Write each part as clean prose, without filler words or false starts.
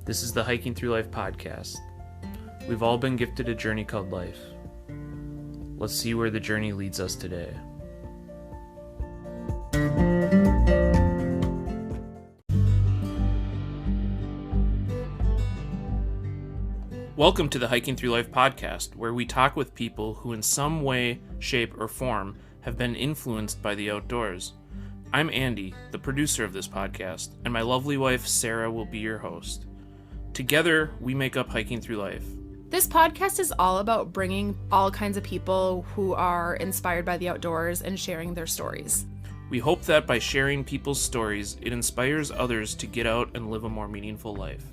This is the Hiking Through Life podcast. We've all been gifted a journey called life. Let's see where the journey leads us today. Welcome to the Hiking Through Life podcast, where we talk with people who in some way, shape, or form have been influenced by the outdoors. I'm Andy, the producer of this podcast, and my lovely wife Sarah will be your host. Together, we make up Hiking Through Life. This podcast is all about bringing all kinds of people who are inspired by the outdoors and sharing their stories. We hope that by sharing people's stories, it inspires others to get out and live a more meaningful life.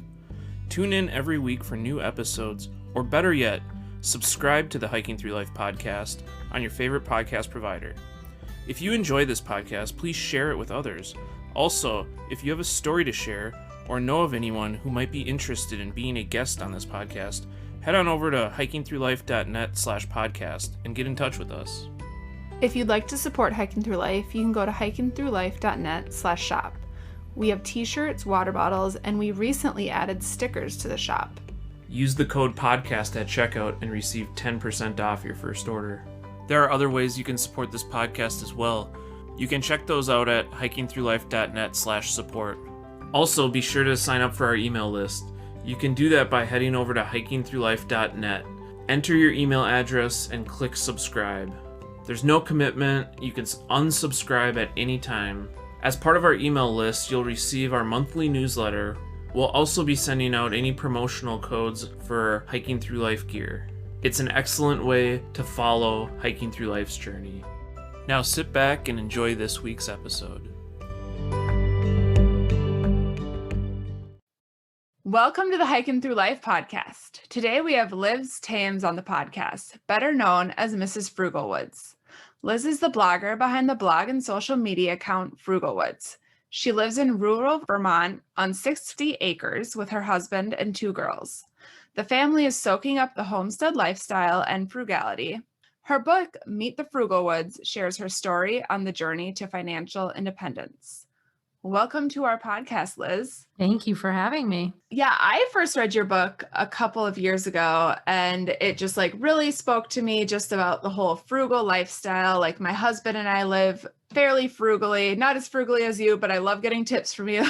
Tune in every week for new episodes, or better yet, subscribe to the Hiking Through Life podcast on your favorite podcast provider. If you enjoy this podcast, please share it with others. Also, if you have a story to share or know of anyone who might be interested in being a guest on this podcast, head on over to hikingthroughlife.net/podcast and get in touch with us. If you'd like to support Hiking Through Life, you can go to hikingthroughlife.net/shop. We have t-shirts, water bottles, and we recently added stickers to the shop. Use the code podcast at checkout and receive 10% off your first order. There are other ways you can support this podcast as well. You can check those out at hikingthroughlife.net/support. Also, be sure to sign up for our email list. You can do that by heading over to hikingthroughlife.net. Enter your email address and click subscribe. There's no commitment. You can unsubscribe at any time. As part of our email list, you'll receive our monthly newsletter. We'll also be sending out any promotional codes for Hiking Through Life gear. It's an excellent way to follow Hiking Through Life's journey. Now sit back and enjoy this week's episode. Welcome to the Hiking Through Life podcast. Today we have Liz Thames on the podcast, better known as Mrs. Frugalwoods. Liz is the blogger behind the blog and social media account Frugalwoods. She lives in rural Vermont on 60 acres with her husband and 2 girls. The family is soaking up the homestead lifestyle and frugality. Her book, Meet the Frugalwoods, shares her story on the journey to financial independence. Welcome to our podcast, Liz. Thank you for having me. Yeah, I first read your book a couple of years ago, and it just really spoke to me just about the whole frugal lifestyle. Like, my husband and I live fairly frugally, not as frugally as you, but I love getting tips from you.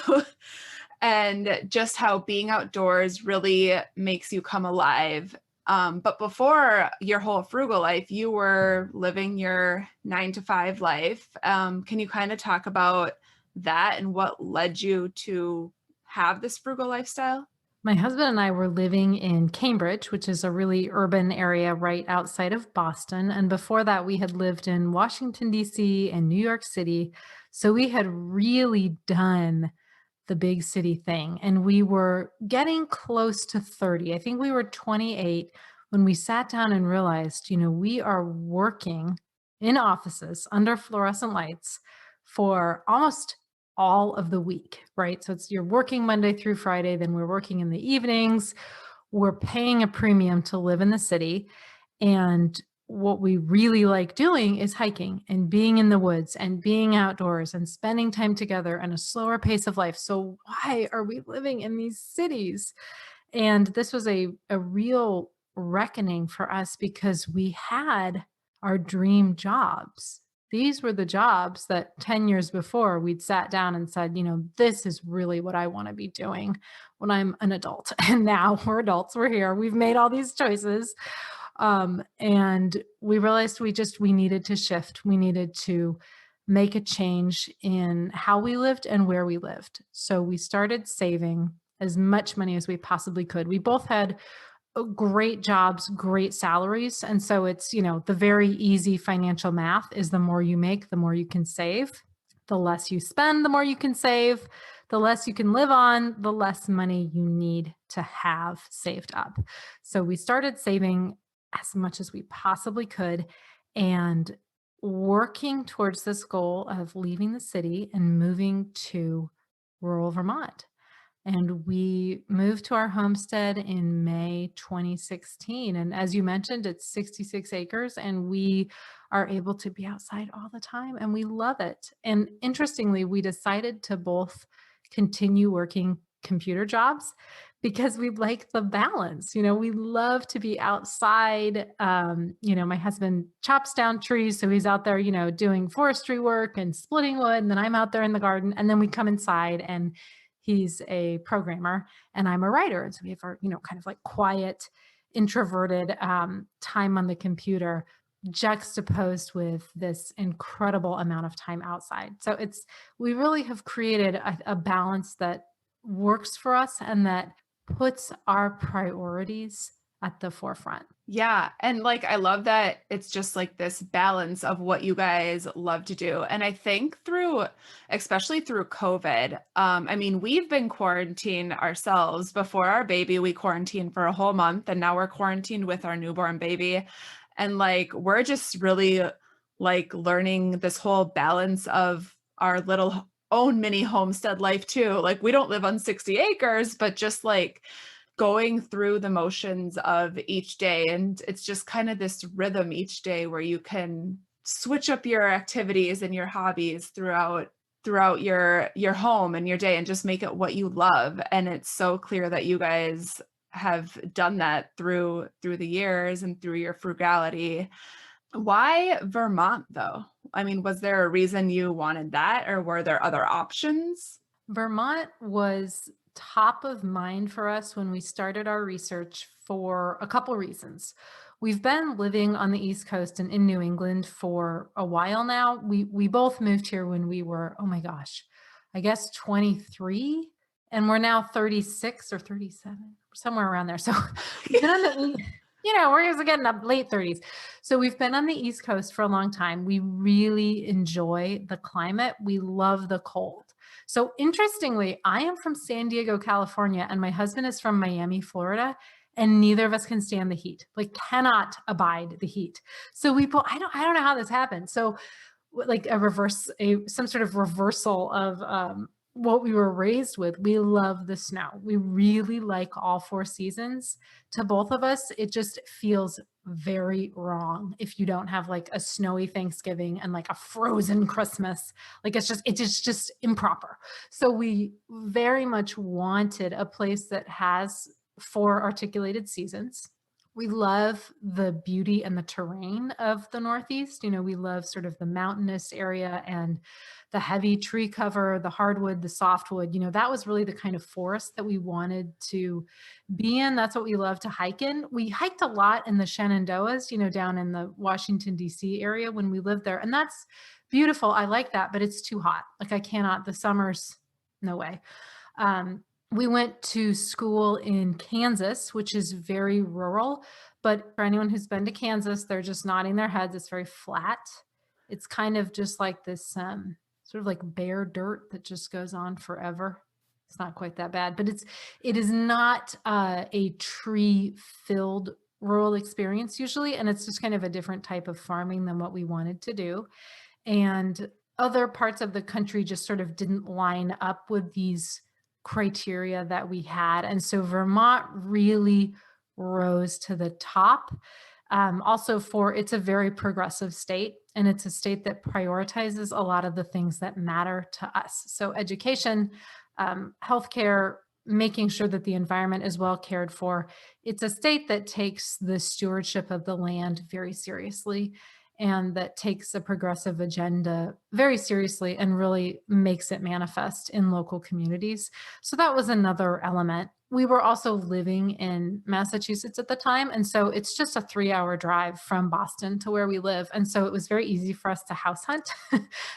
And just how being outdoors really makes you come alive. But before your whole frugal life, you were living your 9-to-5 life. Can you kind of talk about that and what led you to have this frugal lifestyle? My husband and I were living in Cambridge, which is a really urban area right outside of Boston. And before that, we had lived in Washington, D.C. and New York City. So we had really done the big city thing. And we were getting close to 30. I think we were 28 when we sat down and realized, we are working in offices under fluorescent lights for almost all of the week, right? So you're working Monday through Friday, then we're working in the evenings. We're paying a premium to live in the city. And what we really like doing is hiking and being in the woods and being outdoors and spending time together and a slower pace of life. So why are we living in these cities? And this was a real reckoning for us because we had our dream jobs. These were the jobs that 10 years before we'd sat down and said, this is really what I want to be doing when I'm an adult. And now we're adults, we're here, we've made all these choices. And we realized we needed to shift. We needed to make a change in how we lived and where we lived. So we started saving as much money as we possibly could. We both had great jobs, great salaries. And so it's, the very easy financial math is the more you make, the more you can save. The less you spend, the more you can save. The less you can live on, the less money you need to have saved up. So we started saving as much as we possibly could and working towards this goal of leaving the city and moving to rural Vermont. And we moved to our homestead in May 2016. And as you mentioned, it's 66 acres and we are able to be outside all the time and we love it. And interestingly, we decided to both continue working computer jobs because we like the balance. We love to be outside. My husband chops down trees. So he's out there, doing forestry work and splitting wood. And then I'm out there in the garden. And then we come inside and he's a programmer and I'm a writer. And so we have our, kind of like quiet, introverted time on the computer juxtaposed with this incredible amount of time outside. So we really have created a balance that works for us and that puts our priorities at the forefront. Yeah. And like, I love that it's just like this balance of what you guys love to do. And I think especially through COVID, I mean, we've been quarantined ourselves. Before our baby, we quarantined for a whole month, and now we're quarantined with our newborn baby. And like, we're just really like learning this whole balance of our little own mini homestead life too. Like, we don't live on 60 acres, but just like going through the motions of each day. And it's just kind of this rhythm each day where you can switch up your activities and your hobbies throughout your home and your day and just make it what you love. And it's so clear that you guys have done that through the years and through your frugality. Why Vermont though? I mean, was there a reason you wanted that, or were there other options? Vermont was top of mind for us when we started our research for a couple reasons. We've been living on the East Coast and in New England for a while now. We both moved here when we were, oh my gosh, I guess 23, and we're now 36 or 37, somewhere around there. So we've been on the, we're getting up late 30s. So we've been on the East Coast for a long time. We really enjoy the climate. We love the cold. So interestingly, I am from San Diego, California, and my husband is from Miami, Florida, and neither of us can stand the heat, like cannot abide the heat. So I don't know how this happened. So like some sort of reversal of what we were raised with. We love the snow. We really like all 4 seasons. To both of us, it just feels very wrong if you don't have like a snowy Thanksgiving and like a frozen Christmas. Like it's just improper. So we very much wanted a place that has 4 articulated seasons. We love the beauty and the terrain of the Northeast. We love sort of the mountainous area and the heavy tree cover, the hardwood, the softwood. That was really the kind of forest that we wanted to be in. That's what we love to hike in. We hiked a lot in the Shenandoahs, down in the Washington, D.C. area when we lived there. And that's beautiful. I like that, but it's too hot. Like I cannot, the summers, no way. We went to school in Kansas, which is very rural, but for anyone who's been to Kansas, they're just nodding their heads. It's very flat. It's kind of just like this sort of like bare dirt that just goes on forever. It's not quite that bad, but it is not a tree-filled rural experience usually, and it's just kind of a different type of farming than what we wanted to do. And other parts of the country just sort of didn't line up with these criteria that we had. And so Vermont really rose to the top. Also it's a very progressive state, and it's a state that prioritizes a lot of the things that matter to us. So education, healthcare, making sure that the environment is well cared for. It's a state that takes the stewardship of the land very seriously, and that takes a progressive agenda very seriously and really makes it manifest in local communities. So that was another element. We were also living in Massachusetts at the time, and so it's just a 3-hour drive from Boston to where we live. And so it was very easy for us to house hunt.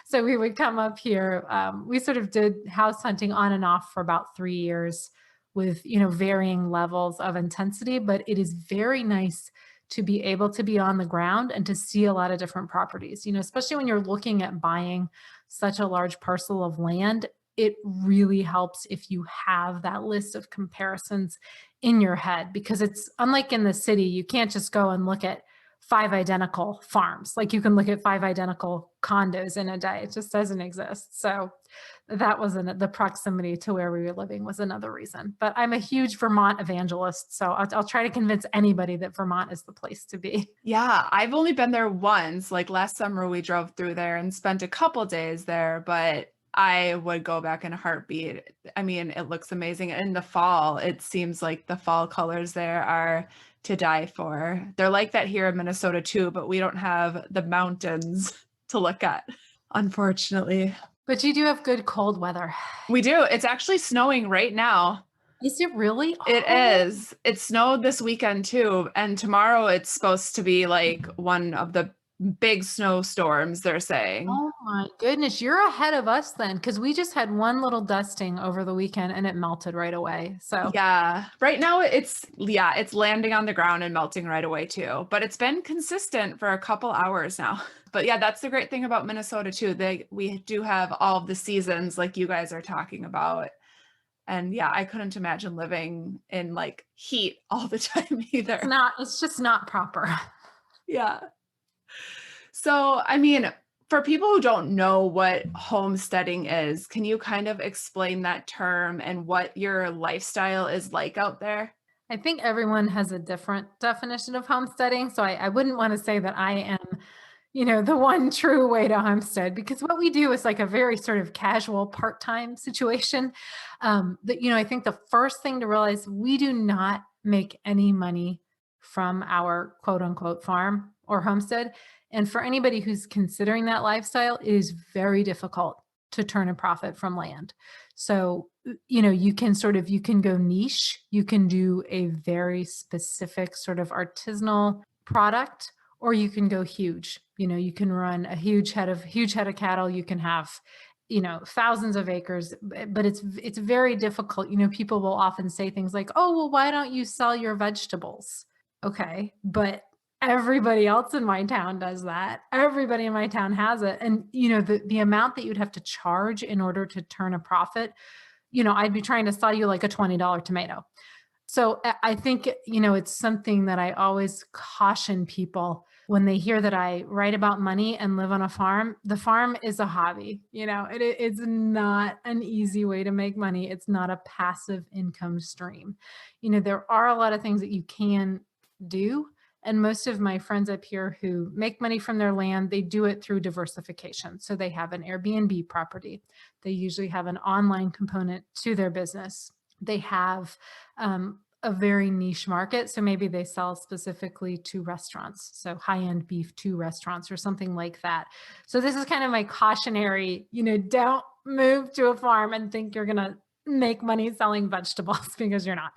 So we would come up here. We sort of did house hunting on and off for about 3 years with, varying levels of intensity, but it is very nice to be able to be on the ground and to see a lot of different properties, especially when you're looking at buying such a large parcel of land. It really helps if you have that list of comparisons in your head, because it's unlike in the city. You can't just go and look at 5 identical farms. Like you can look at 5 identical condos in a day. It just doesn't exist. So that was the proximity to where we were living was another reason. But I'm a huge Vermont evangelist, so I'll try to convince anybody that Vermont is the place to be. Yeah, I've only been there once. Like last summer, we drove through there and spent a couple days there, but I would go back in a heartbeat. I mean, it looks amazing. In the fall, it seems like the fall colors there are to die for. They're like that here in Minnesota too, but we don't have the mountains to look at, unfortunately. But you do have good cold weather. We do. It's actually snowing right now. Is it really? It Oh. is. It snowed this weekend too. And tomorrow it's supposed to be like one of the big snowstorms, they're saying. Oh my goodness, you're ahead of us then, because we just had one little dusting over the weekend and it melted right away. So Yeah, right now it's landing on the ground and melting right away too. But it's been consistent for a couple hours now. But yeah, that's the great thing about Minnesota too. We do have all of the seasons like you guys are talking about. And yeah, I couldn't imagine living in like heat all the time either. it's just not proper. Yeah. So, I mean, for people who don't know what homesteading is, can you kind of explain that term and what your lifestyle is like out there? I think everyone has a different definition of homesteading. So I wouldn't want to say that I am, the one true way to homestead, because what we do is like a very sort of casual part-time situation. I think the first thing to realize, we do not make any money from our quote unquote farm or homestead. And for anybody who's considering that lifestyle, it is very difficult to turn a profit from land. So, you can go niche, you can do a very specific sort of artisanal product, or you can go huge. You can run a huge head of cattle. You can have, thousands of acres, but it's very difficult. People will often say things like, "Oh, well, why don't you sell your vegetables?" Okay, but everybody else in my town does that. Everybody in my town has it. And, the amount that you'd have to charge in order to turn a profit, I'd be trying to sell you like a $20 tomato. So I think, it's something that I always caution people when they hear that I write about money and live on a farm. The farm is a hobby. It's not an easy way to make money. It's not a passive income stream. There are a lot of things that you can do. And most of my friends up here who make money from their land, they do it through diversification. So they have an Airbnb property. They usually have an online component to their business. They have a very niche market. So maybe they sell specifically to restaurants. So high-end beef to restaurants or something like that. So this is kind of my cautionary, don't move to a farm and think you're going to make money selling vegetables, because you're not,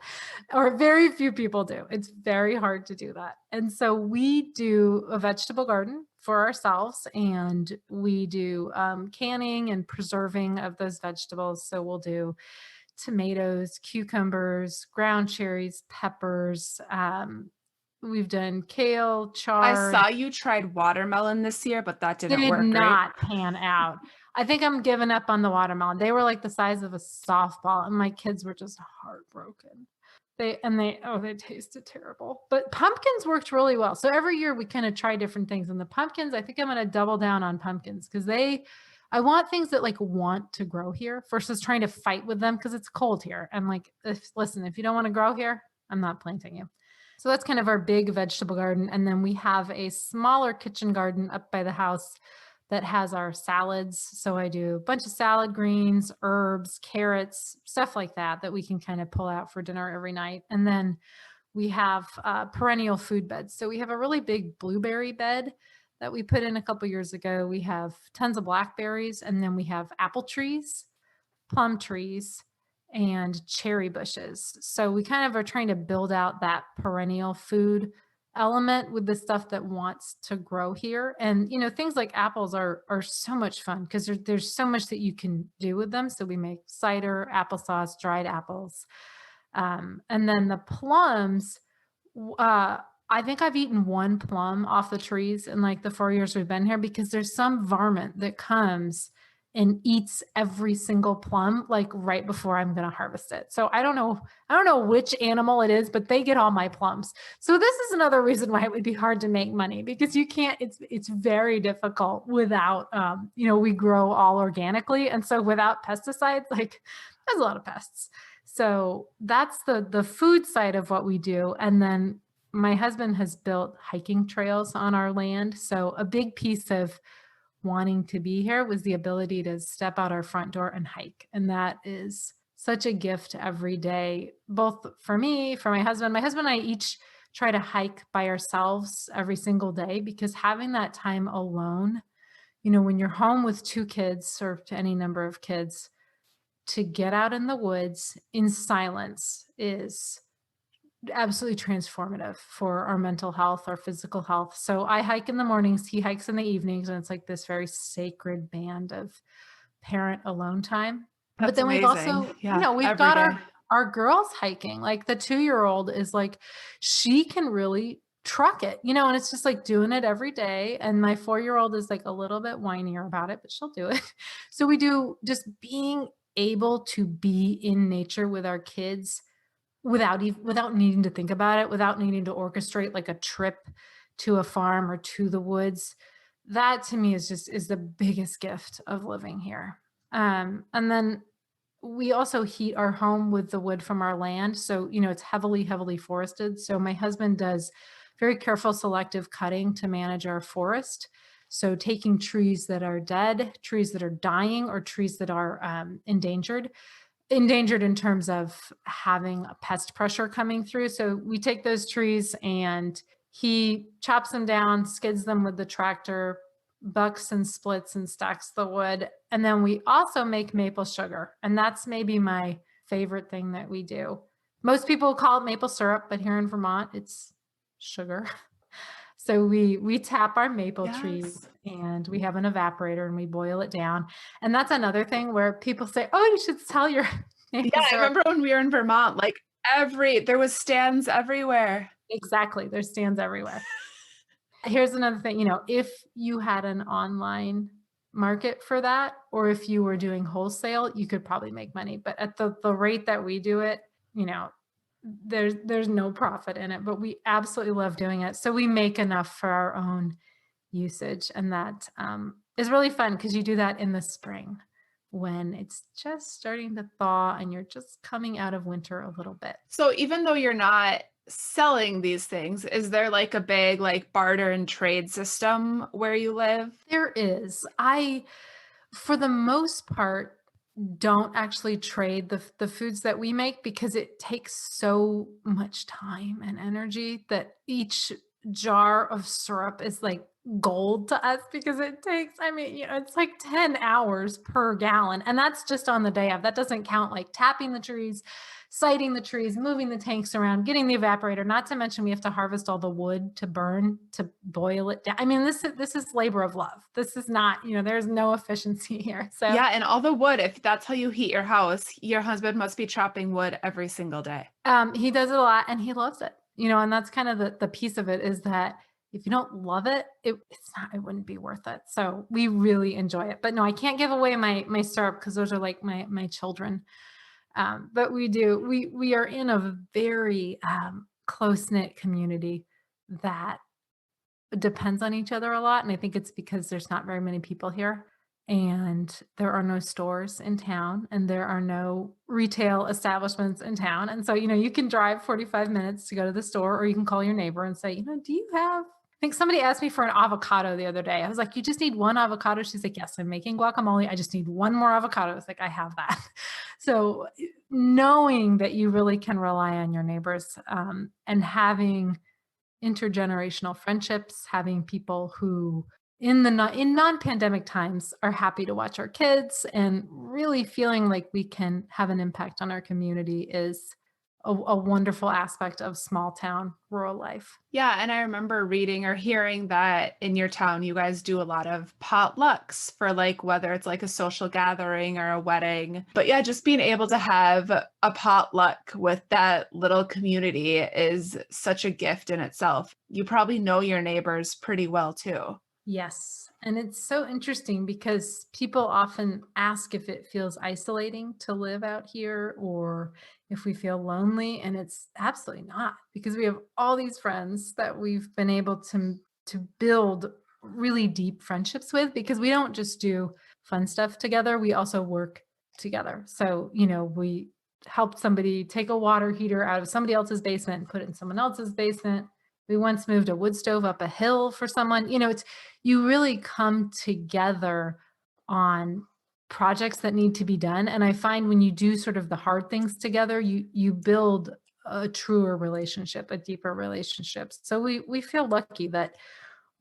or very few people do. It's very hard to do that. And so we do a vegetable garden for ourselves, and we do canning and preserving of those vegetables. So we'll do tomatoes, cucumbers, ground cherries, peppers. We've done kale, chard. I saw you tried watermelon this year, but that didn't work. Did not pan out. I think I'm giving up on the watermelon. They were like the size of a softball, and my kids were just heartbroken. They tasted terrible. But pumpkins worked really well. So every year we kind of try different things. And the pumpkins, I think I'm going to double down on pumpkins, because I want things that like want to grow here versus trying to fight with them because it's cold here. And like, if you don't want to grow here, I'm not planting you. So that's kind of our big vegetable garden. And then we have a smaller kitchen garden up by the house that has our salads. So I do a bunch of salad greens, herbs, carrots, stuff like that we can kind of pull out for dinner every night. And then we have perennial food beds. So we have a really big blueberry bed that we put in a couple years ago. We have tons of blackberries, and then we have apple trees, plum trees, and cherry bushes. So we kind of are trying to build out that perennial food element with the stuff that wants to grow here. And, things like apples are so much fun because there's so much that you can do with them. So we make cider, applesauce, dried apples. And then the plums, I think I've eaten one plum off the trees in like the 4 years we've been here, because there's some varmint that comes and eats every single plum like right before I'm going to harvest it. So I don't know which animal it is, but they get all my plums. So this is another reason why it would be hard to make money, because you can't, it's very difficult without, we grow all organically. And so without pesticides, like there's a lot of pests. So that's the food side of what we do. And then my husband has built hiking trails on our land. So a big piece of wanting to be here was the ability to step out our front door and hike. And that is such a gift every day, both for me, for my husband. My husband and I each try to hike by ourselves every single day, because having that time alone, when you're home with two kids or any number of kids, to get out in the woods in silence is absolutely transformative for our mental health, our physical health. So I hike in the mornings, he hikes in the evenings, and it's like this very sacred band of parent alone time. But That's then we've amazing. also, Yeah, we've every got day. our girls hiking. Like the 2-year-old is like, she can really truck it, and it's just like doing it every day. And my 4-year-old is like a little bit whinier about it, but she'll do it. So we do, just being able to be in nature with our kids without needing to think about it, without needing to orchestrate like a trip to a farm or to the woods. That to me is the biggest gift of living here. And then we also heat our home with the wood from our land. So, it's heavily forested. So my husband does very careful selective cutting to manage our forest. So taking trees that are dead, trees that are dying, or trees that are endangered in terms of having a pest pressure coming through. So we take those trees and he chops them down, skids them with the tractor, bucks and splits and stacks the wood. And then we also make maple sugar. And that's maybe my favorite thing that we do. Most people call it maple syrup, but here in Vermont, it's sugar. So we tap our maple trees and we have an evaporator and we boil it down. And that's another thing where people say, "Oh, you should sell your maple I syrup." remember when we were in Vermont, like there was stands everywhere. Exactly. There's stands everywhere. Here's another thing, if you had an online market for that, or if you were doing wholesale, you could probably make money. But at the rate that we do it, there's no profit in it, but we absolutely love doing it. So we make enough for our own usage. And that is really fun, because you do that in the spring when it's just starting to thaw and you're just coming out of winter a little bit. So even though you're not selling these things, is there like a big like barter and trade system where you live? There is. For the most part, don't actually trade the foods that we make, because it takes so much time and energy that each jar of syrup is like gold to us, because it takes, it's like 10 hours per gallon. And that's just on the day of. That doesn't count like tapping the trees, siting the trees, moving the tanks around, getting the evaporator, not to mention we have to harvest all the wood to burn, to boil it down. This is labor of love. This is not, there's no efficiency here. So Yeah, and all the wood, if that's how you heat your house, your husband must be chopping wood every single day. he does it a lot and he loves it, and that's kind of the piece of it, is that if you don't love it, it wouldn't be worth it. So we really enjoy it. But no, I can't give away my syrup, because those are like my children. But we are in a very close-knit community that depends on each other a lot. And I think it's because there's not very many people here, and there are no stores in town, and there are no retail establishments in town. And so, you can drive 45 minutes to go to the store, or you can call your neighbor and say, do you have, I think somebody asked me for an avocado the other day. I was like, you just need one avocado? She's like, yes, I'm making guacamole. I just need one more avocado. I was like, I have that. So knowing that you really can rely on your neighbors, and having intergenerational friendships, having people who in non-pandemic times are happy to watch our kids, and really feeling like we can have an impact on our community is a wonderful aspect of small town rural life. Yeah, and I remember reading or hearing that in your town, you guys do a lot of potlucks for like whether it's like a social gathering or a wedding. But yeah, just being able to have a potluck with that little community is such a gift in itself. You probably know your neighbors pretty well too. Yes. And it's so interesting, because people often ask if it feels isolating to live out here, or if we feel lonely. And it's absolutely not, because we have all these friends that we've been able to build really deep friendships with, because we don't just do fun stuff together. We also work together. So, we helped somebody take a water heater out of somebody else's basement and put it in someone else's basement. We once moved a wood stove up a hill for someone. It's you really come together on projects that need to be done. And I find when you do sort of the hard things together, you build a truer relationship, a deeper relationship. So we feel lucky that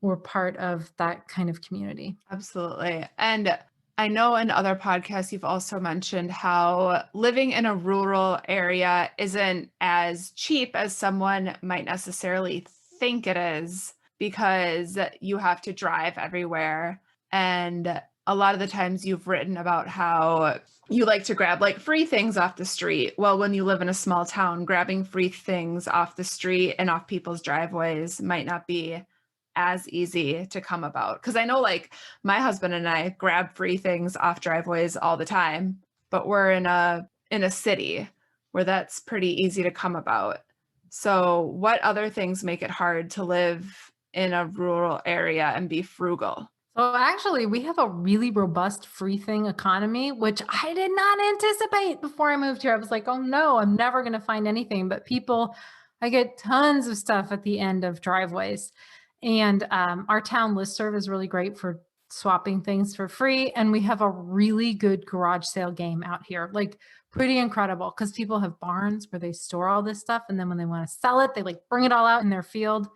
we're part of that kind of community. Absolutely. And I know in other podcasts, you've also mentioned how living in a rural area isn't as cheap as someone might necessarily think it is because you have to drive everywhere. And a lot of the times you've written about how you like to grab like free things off the street. Well, when you live in a small town, grabbing free things off the street and off people's driveways might not be as easy to come about. Because I know like my husband and I grab free things off driveways all the time, but we're in a city where that's pretty easy to come about. So what other things make it hard to live in a rural area and be frugal? So actually, we have a really robust free thing economy, which I did not anticipate before I moved here. I was like, oh no, I'm never going to find anything. But I get tons of stuff at the end of driveways. And our town listserv is really great for swapping things for free. And we have a really good garage sale game out here, like pretty incredible because people have barns where they store all this stuff. And then when they want to sell it, they like bring it all out in their field.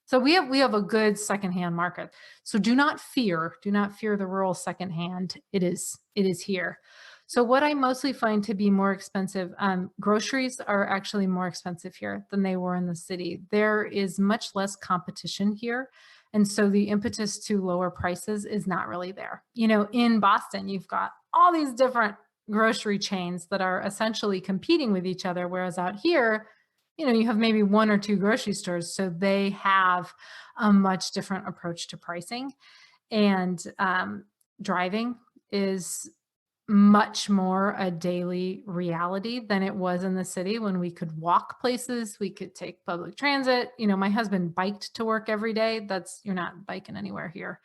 So we have a good secondhand market. So do not fear the rural secondhand. It is here. So what I mostly find to be more expensive, groceries are actually more expensive here than they were in the city. There is much less competition here. And so the impetus to lower prices is not really there. In Boston, you've got all these different grocery chains that are essentially competing with each other. Whereas out here, you have maybe one or two grocery stores. So they have a much different approach to pricing. And driving is much more a daily reality than it was in the city when we could walk places, we could take public transit. My husband biked to work every day. You're not biking anywhere here.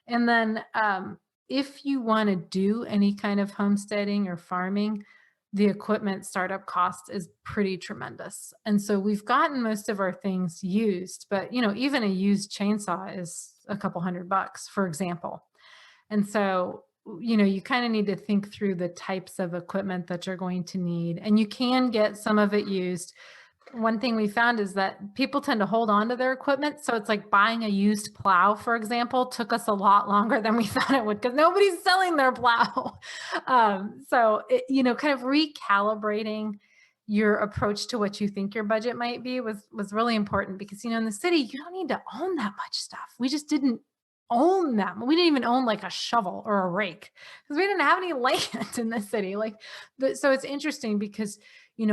And then if you want to do any kind of homesteading or farming, the equipment startup cost is pretty tremendous. And so we've gotten most of our things used, but even a used chainsaw is a couple $100, for example. And so you kind of need to think through the types of equipment that you're going to need. And you can get some of it used. One thing we found is that people tend to hold on to their equipment. So it's like buying a used plow, for example, took us a lot longer than we thought it would because nobody's selling their plow. Kind of recalibrating your approach to what you think your budget might be was really important because, in the city, you don't need to own that much stuff. We just didn't own them. We didn't even own like a shovel or a rake because we didn't have any land in the city. So it's interesting because,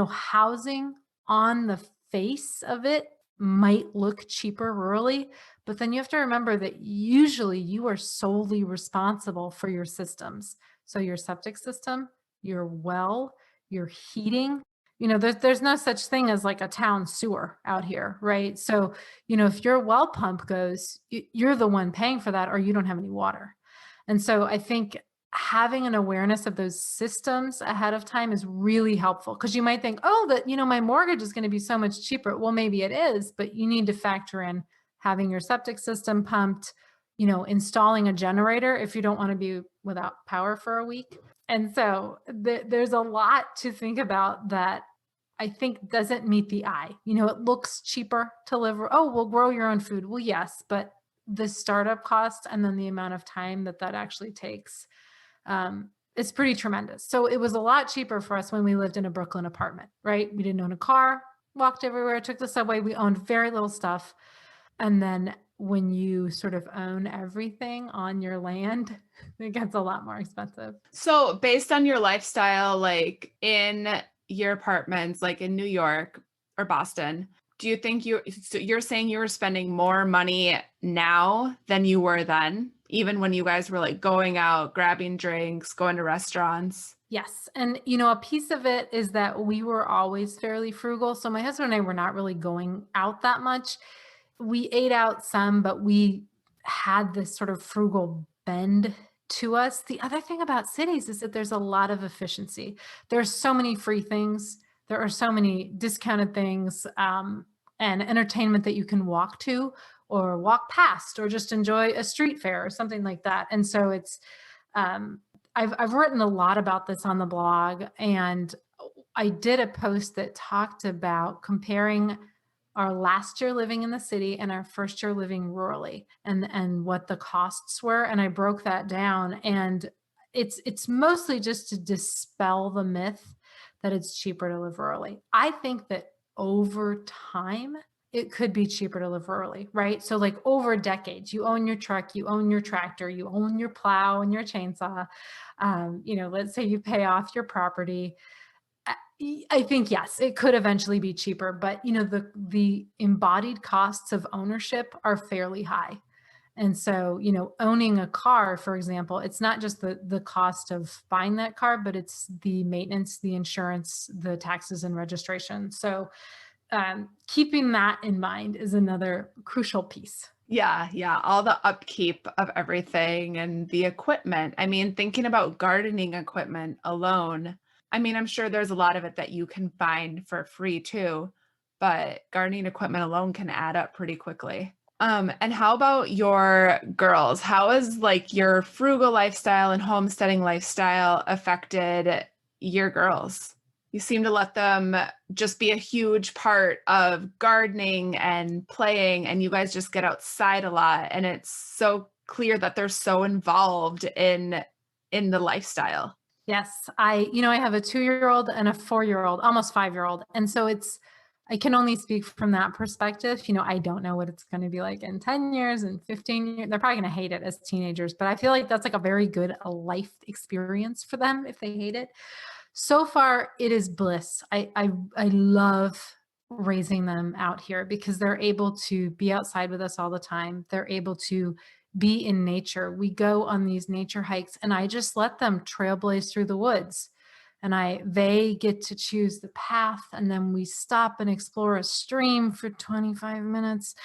housing on the face of it might look cheaper rurally, but then you have to remember that usually you are solely responsible for your systems. So your septic system, your well, your heating, there's no such thing as like a town sewer out here, right? So, if your well pump goes, you're the one paying for that or you don't have any water. And so I think having an awareness of those systems ahead of time is really helpful because you might think, oh, that, my mortgage is going to be so much cheaper. Well, maybe it is, but you need to factor in having your septic system pumped, installing a generator if you don't want to be without power for a week. And so there's a lot to think about that I think doesn't meet the eye. It looks cheaper to live. Oh, we'll grow your own food. Well, yes, but the startup cost and then the amount of time that actually takes is pretty tremendous. So it was a lot cheaper for us when we lived in a Brooklyn apartment, right? We didn't own a car, walked everywhere, took the subway. We owned very little stuff. And then when you sort of own everything on your land, it gets a lot more expensive. So based on your lifestyle, like in your apartments, like in New York or Boston, do you think you're saying you were spending more money now than you were then, even when you guys were like going out, grabbing drinks, going to restaurants? Yes. And, a piece of it is that we were always fairly frugal. So my husband and I were not really going out that much. We ate out some, but we had this sort of frugal bend to us. The other thing about cities is that there's a lot of efficiency. There's so many free things. There are so many discounted things. and entertainment that you can walk to or walk past or just enjoy a street fair or something like that. And so it's, um, I've written a lot about this on the blog, and I did a post that talked about comparing our last year living in the city and our first year living rurally, and what the costs were. And I broke that down, and it's mostly just to dispel the myth that it's cheaper to live rurally. I think that over time, it could be cheaper to live rurally, right? So like over decades, you own your truck, you own your tractor, you own your plow and your chainsaw. Let's say you pay off your property. I think, yes, it could eventually be cheaper, but the embodied costs of ownership are fairly high. And so, owning a car, for example, it's not just the cost of buying that car, but it's the maintenance, the insurance, the taxes and registration. So keeping that in mind is another crucial piece. Yeah, yeah. All the upkeep of everything and the equipment. I mean, thinking about gardening equipment alone, I mean, I'm sure there's a lot of it that you can find for free too, but gardening equipment alone can add up pretty quickly. And how about your girls? How has like your frugal lifestyle and homesteading lifestyle affected your girls? You seem to let them just be a huge part of gardening and playing, and you guys just get outside a lot. And it's so clear that they're so involved in the lifestyle. Yes, I have a 2-year-old and a 4-year-old, almost 5-year-old. And so I can only speak from that perspective. I don't know what it's going to be like in 10 years and 15 years. They're probably going to hate it as teenagers, but I feel like that's like a very good life experience for them if they hate it. So far, it is bliss. I love raising them out here because they're able to be outside with us all the time. They're able to be in nature. We go on these nature hikes, and I just let them trailblaze through the woods. And they get to choose the path, and then we stop and explore a stream for 25 minutes.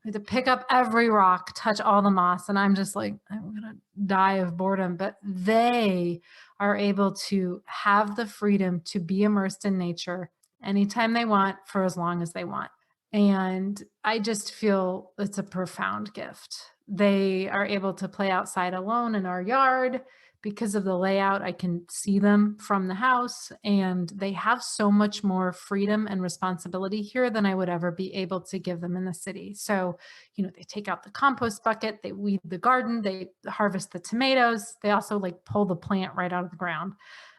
We have to pick up every rock, touch all the moss, and I'm just like, I'm gonna die of boredom. But they are able to have the freedom to be immersed in nature anytime they want for as long as they want. And I just feel it's a profound gift. They are able to play outside alone in our yard because of the layout. I can see them from the house, and they have so much more freedom and responsibility here than I would ever be able to give them in the city. So, they take out the compost bucket, they weed the garden, they harvest the tomatoes. They also like pull the plant right out of the ground.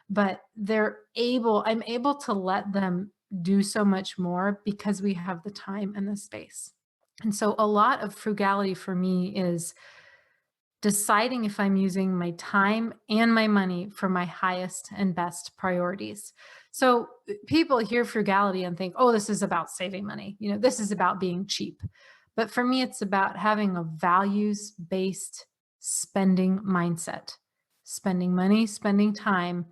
But I'm able to let them do so much more because we have the time and the space. And so a lot of frugality for me is deciding if I'm using my time and my money for my highest and best priorities. So people hear frugality and think, oh, this is about saving money. This is about being cheap. But for me, it's about having a values-based spending mindset, spending money, spending time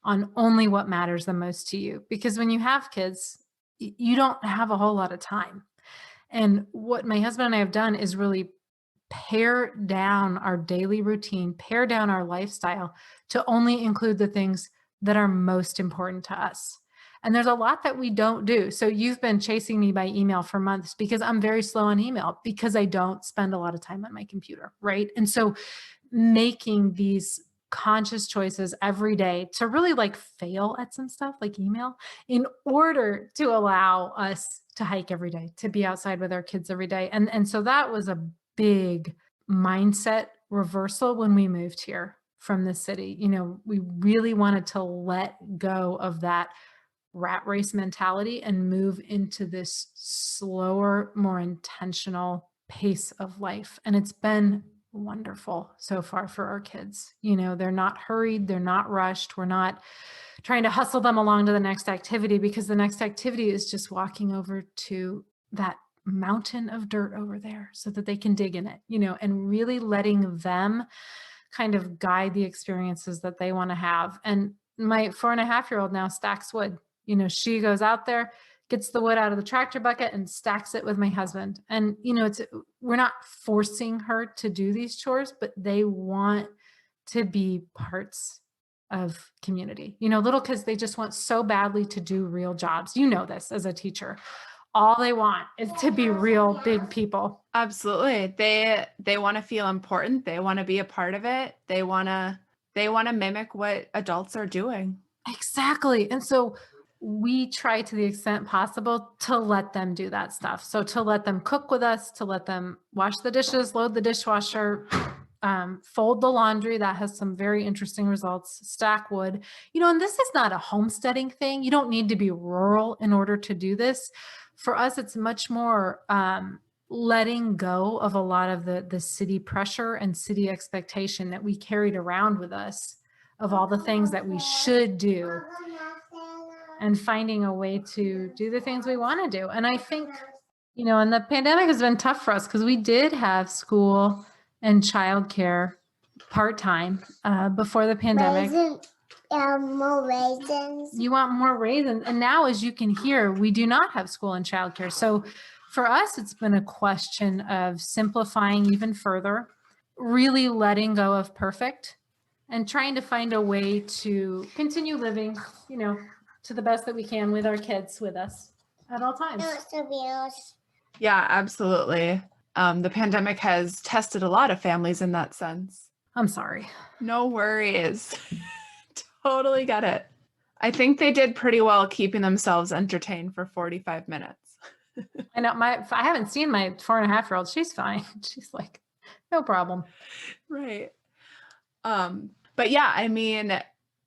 on only what matters the most to you. Because when you have kids, you don't have a whole lot of time. And what my husband and I have done is really pare down our daily routine, pare down our lifestyle to only include the things that are most important to us. And there's a lot that we don't do. So you've been chasing me by email for months because I'm very slow on email because I don't spend a lot of time on my computer, right? And so making these conscious choices every day to really like fail at some stuff like email in order to allow us to hike every day, to be outside with our kids every day. And so that was a big mindset reversal when we moved here from the city. We really wanted to let go of that rat race mentality and move into this slower, more intentional pace of life. And it's been wonderful so far for our kids. They're not hurried, they're not rushed. We're not trying to hustle them along to the next activity because the next activity is just walking over to that mountain of dirt over there so that they can dig in it, and really letting them kind of guide the experiences that they want to have. And my 4.5-year-old now stacks wood. She goes out there, gets the wood out of the tractor bucket and stacks it with my husband. And, we're not forcing her to do these chores, but they want to be parts of community. Little kids, they just want so badly to do real jobs. This as a teacher. all they want is to be real big people. Absolutely. They want to feel important. They want to be a part of it. They want to mimic what adults are doing. Exactly. And so we try to the extent possible to let them do that stuff. So to let them cook with us, to let them wash the dishes, load the dishwasher, fold the laundry. That has some very interesting results. Stack wood, and this is not a homesteading thing. You don't need to be rural in order to do this. For us, it's much more letting go of a lot of the city pressure and city expectation that we carried around with us of all the things that we should do, and finding a way to do the things we want to do. And I think, and the pandemic has been tough for us because we did have school and childcare part-time before the pandemic. More raisins. You want more raisins. And now, as you can hear, we do not have school and childcare. So for us, it's been a question of simplifying even further, really letting go of perfect, and trying to find a way to continue living, to the best that we can with our kids with us at all times. Yeah, absolutely. The pandemic has tested a lot of families in that sense. I'm sorry. No worries. Totally get it. I think they did pretty well keeping themselves entertained for 45 minutes. I know I haven't seen my 4.5-year-old. She's fine. She's like, no problem. Right. But yeah, I mean,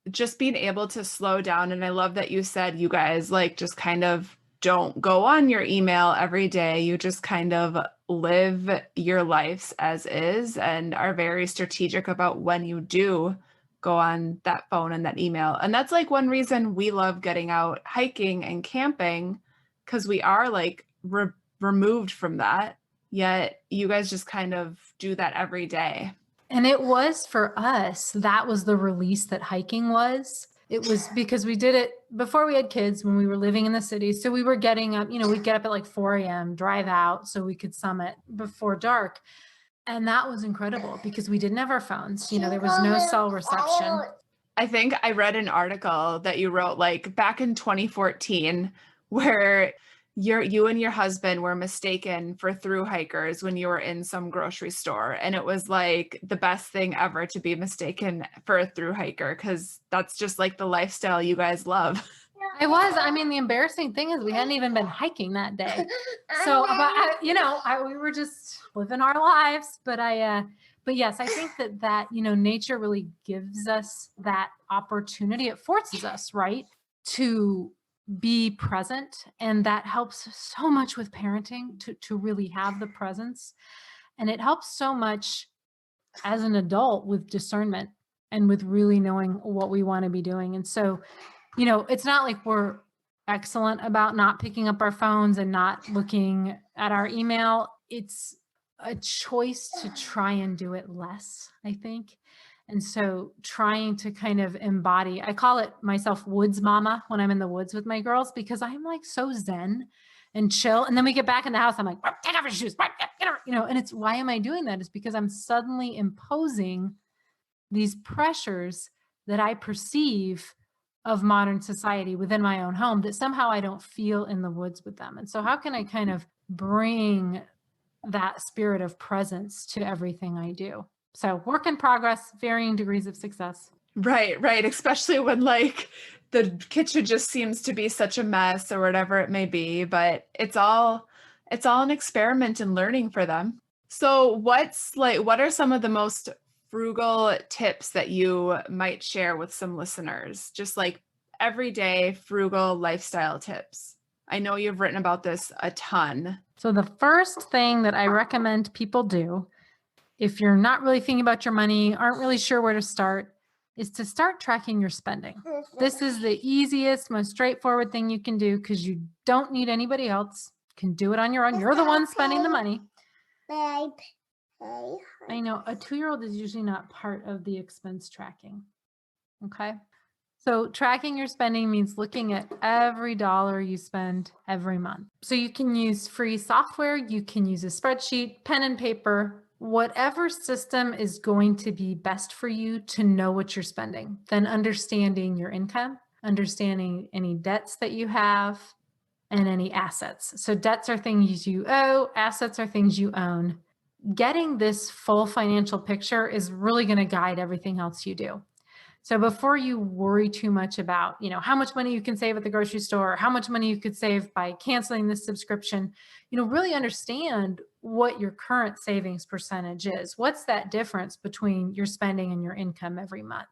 just being able to slow down. And I love that you said you guys just kind of don't go on your email every day. You just kind of live your lives as is and are very strategic about when you do go on that phone and that email. And that's one reason we love getting out hiking and camping, because we are removed from that. Yet you guys just kind of do that every day. And it was for us, that was the release that hiking was. It was because we did it before we had kids when we were living in the city. So we were getting up, we'd get up at 4 a.m., drive out so we could summit before dark. And that was incredible because we didn't have our phones. There was no cell reception. I think I read an article that you wrote back in 2014 where you and your husband were mistaken for through hikers when you were in some grocery store. And it was the best thing ever to be mistaken for a through hiker, because that's just the lifestyle you guys love. It was. I mean, the embarrassing thing is we hadn't even been hiking that day. So, we were just living our lives. But yes, I think that nature really gives us that opportunity. It forces us, right, to be present. And that helps so much with parenting, to really have the presence. And it helps so much as an adult with discernment and with really knowing what we want to be doing. And so, it's not like we're excellent about not picking up our phones and not looking at our email. It's a choice to try and do it less, I think. And so trying to kind of embody, I call it myself woods mama when I'm in the woods with my girls, because I'm so zen and chill. And then we get back in the house, I'm like, take off your shoes, and it's, why am I doing that? It's because I'm suddenly imposing these pressures that I perceive of modern society within my own home that somehow I don't feel in the woods with them. And so how can I kind of bring that spirit of presence to everything I do? So work in progress, varying degrees of success. Right. Especially when the kitchen just seems to be such a mess or whatever it may be, but it's all an experiment in learning for them. So what are some of the most frugal tips that you might share with some listeners? Just everyday frugal lifestyle tips. I know you've written about this a ton. So the first thing that I recommend people do, if you're not really thinking about your money, aren't really sure where to start, is to start tracking your spending. This is the easiest, most straightforward thing you can do because you don't need anybody else. You can do it on your own. You're the one spending the money. I know a 2-year-old is usually not part of the expense tracking. Okay. So tracking your spending means looking at every dollar you spend every month. So you can use free software. You can use a spreadsheet, pen and paper, whatever system is going to be best for you to know what you're spending. Then understanding your income, understanding any debts that you have, and any assets. So debts are things you owe, assets are things you own. Getting this full financial picture is really going to guide everything else you do. So before you worry too much about, how much money you can save at the grocery store, how much money you could save by canceling this subscription, really understand what your current savings percentage is. What's that difference between your spending and your income every month?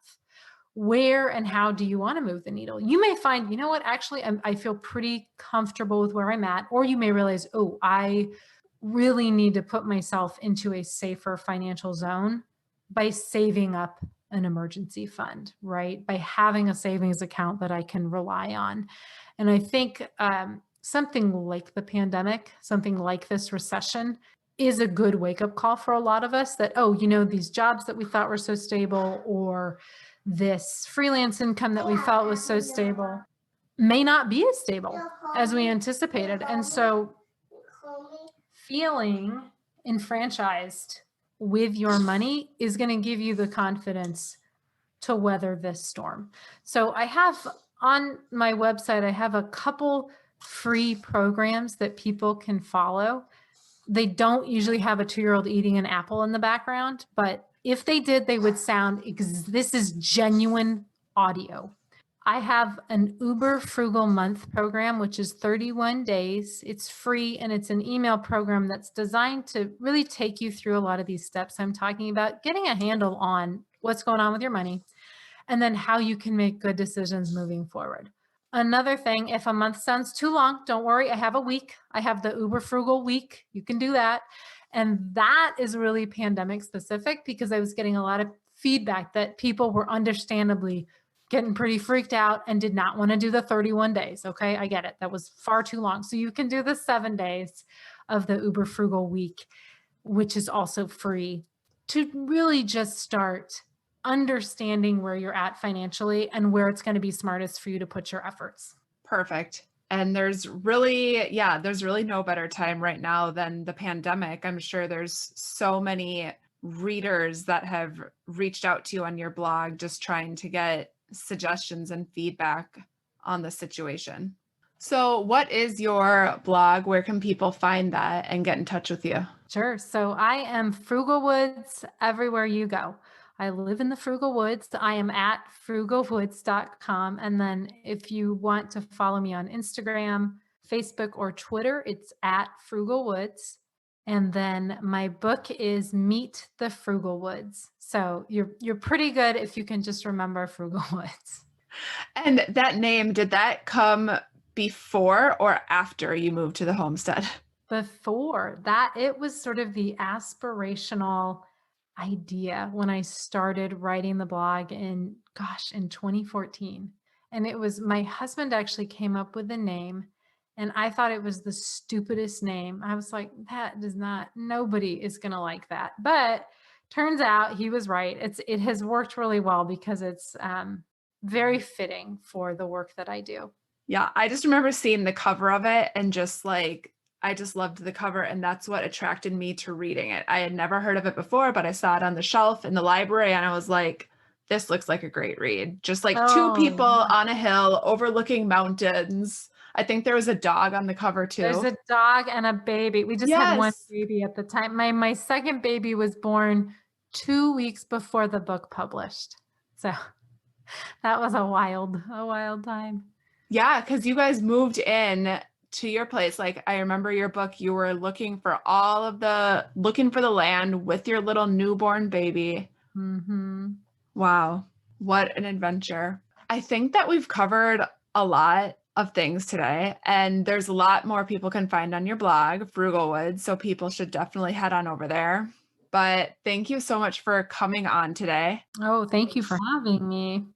Where and how do you want to move the needle? You may find, actually, I feel pretty comfortable with where I'm at. Or you may realize, oh, I really need to put myself into a safer financial zone by saving up an emergency fund, right? By having a savings account that I can rely on. And I think something like the pandemic, something like this recession is a good wake-up call for a lot of us that, these jobs that we thought were so stable, or this freelance income that we felt was so stable, may not be as stable as we anticipated. And so feeling enfranchised with your money is going to give you the confidence to weather this storm. So I have on my website, I have a couple free programs that people can follow. They don't usually have a 2-year-old eating an apple in the background, but if they did, they would sound, this is genuine audio. I have an Uber Frugal Month program, which is 31 days. It's free, and it's an email program that's designed to really take you through a lot of these steps I'm talking about, getting a handle on what's going on with your money, and then how you can make good decisions moving forward. Another thing, if a month sounds too long, don't worry, I have a week. I have the Uber Frugal week. You can do that. And that is really pandemic specific, because I was getting a lot of feedback that people were understandably getting pretty freaked out and did not want to do the 31 days. Okay, I get it. That was far too long. So you can do the 7 days of the Uber Frugal week, which is also free, to really just start understanding where you're at financially and where it's going to be smartest for you to put your efforts. Perfect. And there's really no better time right now than the pandemic. I'm sure there's so many readers that have reached out to you on your blog just trying to get suggestions and feedback on the situation. So what is your blog? Where can people find that and get in touch with you? Sure. So I am Frugalwoods everywhere you go. I live in the Frugalwoods. I am at frugalwoods.com. And then if you want to follow me on Instagram, Facebook, or Twitter, it's at Frugalwoods. And then my book is Meet the Frugalwoods. So you're pretty good if you can just remember Frugalwoods. And that name, did that come before or after you moved to the homestead? Before that, it was sort of the aspirational idea when I started writing the blog in 2014. And it was, my husband actually came up with the name, and I thought it was the stupidest name. I was like, nobody is going to like that. But turns out he was right. It has worked really well because it's very fitting for the work that I do. Yeah, I just remember seeing the cover of it and I just loved the cover, and that's what attracted me to reading it. I had never heard of it before, but I saw it on the shelf in the library and I was like, this looks like a great read. Just like two people on a hill overlooking mountains. I think there was a dog on the cover too. There's a dog and a baby. We just had one baby at the time. My second baby was born 2 weeks before the book published. So that was a wild time. Yeah, because you guys moved in to your place. Like, I remember your book, you were looking for the land with your little newborn baby. Mm-hmm. Wow. What an adventure. I think that we've covered a lot of things today, and there's a lot more people can find on your blog, Frugalwoods, so people should definitely head on over there. But thank you so much for coming on today. Oh, thank you for having me.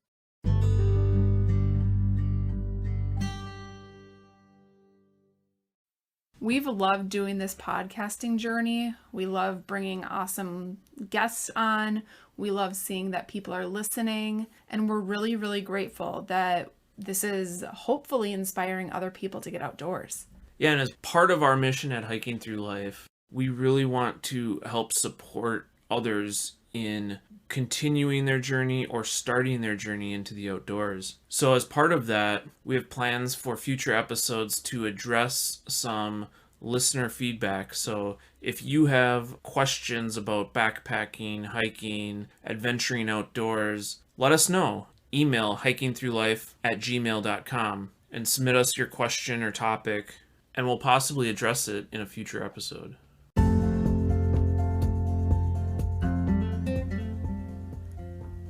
We've loved doing this podcasting journey. We love bringing awesome guests on. We love seeing that people are listening. And we're really, really grateful that this is hopefully inspiring other people to get outdoors. Yeah, and as part of our mission at Hiking Through Life, we really want to help support others in continuing their journey or starting their journey into the outdoors. So as part of that, we have plans for future episodes to address some listener feedback. So if you have questions about backpacking, hiking, adventuring outdoors, let us know. Email hikingthroughlife@gmail.com and submit us your question or topic, and we'll possibly address it in a future episode.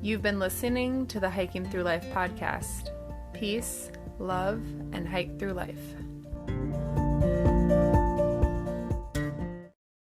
You've been listening to the Hiking Through Life podcast. Peace, love, and hike through life.